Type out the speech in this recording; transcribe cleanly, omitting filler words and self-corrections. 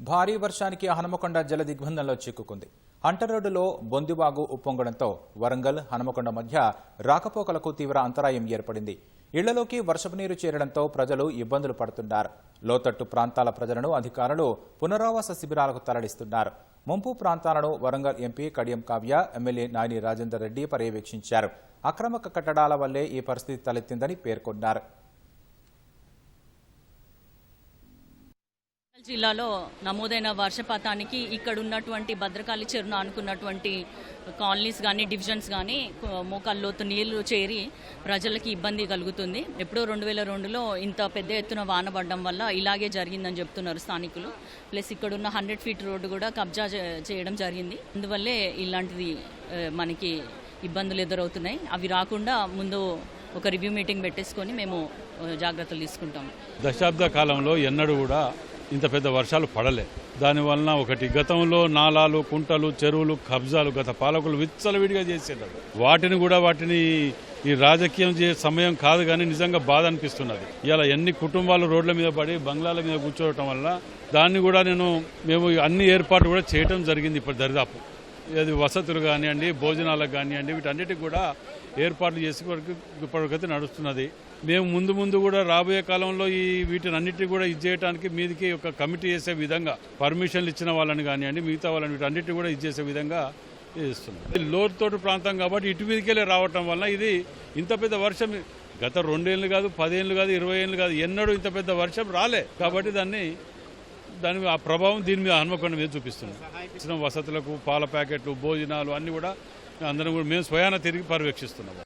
భారీ వర్షానికి హనుమకొండ జల దిగ్బంధంలో చిక్కుకుంది. హంటర్ రోడ్డులో బొందివాగు ఉప్పొంగడంతో వరంగల్ హనుమకొండ మధ్య రాకపోకలకు తీవ్ర అంతరాయం ఏర్పడింది. ఇళ్లలోకి వర్షపు నీరు చేరడంతో ప్రజలు ఇబ్బందులు పడుతున్నారు. లోతట్టు ప్రాంతాల ప్రజలను అధికారులు పునరావాస శిబిరాలకు తరలిస్తున్నారు. ముంపు ప్రాంతాలను వరంగల్ ఎంపీ కడియం కావ్య, ఎమ్మెల్యే నాయని రాజేందర్ రెడ్డి పర్యవేక్షించారు. అక్రమ కట్టడాల వల్లే ఈ పరిస్థితి తలెత్తిందని పేర్కొన్నారు. జిల్లాలో నమోదైన వర్షపాతానికి ఇక్కడ ఉన్నటువంటి భద్రకాళి చెరువును అనుకున్నటువంటి కాలనీస్ కానీ డివిజన్స్ కానీ మోకాల్లోతు నీళ్లు చేరి ప్రజలకి ఇబ్బంది కలుగుతుంది. ఎప్పుడో 2002లో ఇంత పెద్ద ఎత్తున వాన పడడం వల్ల ఇలాగే జరిగిందని చెప్తున్నారు స్థానికులు. ప్లస్ ఇక్కడున్న 100 ఫీట్ రోడ్డు కూడా కబ్జా చేయడం జరిగింది. అందువల్లే ఇలాంటిది మనకి ఇబ్బందులు ఎదురవుతున్నాయి. అవి రాకుండా ముందు ఒక రివ్యూ మీటింగ్ పెట్టేసుకొని మేము జాగ్రత్తలు తీసుకుంటాం. దశాబ్ద కాలంలో ఎన్నడూ కూడా ఇంత పెద్ద వర్షాలు పడలే. దానివలన ఒకటి గతంలో నాలాలు, కుంటలు, చెరువులు కబ్జాలు గత పాలకులు విచ్చలవిడిగా చేసేటారు. వాటిని ఈ రాజకీయం చేసే సమయం కాదు, కానీ నిజంగా బాధ అనిపిస్తున్నది. ఇలా ఎన్ని కుటుంబాలు రోడ్ల మీద పడి బంగ్లాల మీద కూర్చోవటం వల్ల దాన్ని కూడా మేము అన్ని ఏర్పాట్లు కూడా చేయటం జరిగింది. ఇప్పుడు దరిదాపు అది వసతులు కానివ్వండి, భోజనాలకు కానివ్వండి, వీటన్నిటికి కూడా ఏర్పాట్లు చేసి ఇప్పటికైతే నడుస్తున్నది. మేము ముందు కూడా రాబోయే కాలంలో వీటిని అన్నిటిని కూడా చేయడానికి మీదికి ఒక కమిటీ చేసే విధంగా పర్మిషన్లు ఇచ్చిన వాళ్ళని కానివ్వండి, మిగతా వాళ్ళని వీటన్నిటిని కూడా చేసే విధంగా చేస్తున్నాం. లోతోటి ప్రాంతం కాబట్టి ఇటు మీదకెళ్ళి రావటం వల్ల ఇది ఇంత పెద్ద వర్షం గత 2 ఏళ్ళు కాదు, 10 ఏళ్ళు కాదు, 20 ఏళ్ళు కాదు, ఎన్నడూ ఇంత పెద్ద వర్షం రాలే. కాబట్టి దాని ఆ ప్రభావం దీని మీద హనుమకొండ మీద చూపిస్తున్నాం. వసతులకు పాల ప్యాకెట్లు, భోజనాలు అన్ని కూడా అందరం కూడా మేము స్వయాన తిరిగి పర్యవేక్షిస్తున్నాం.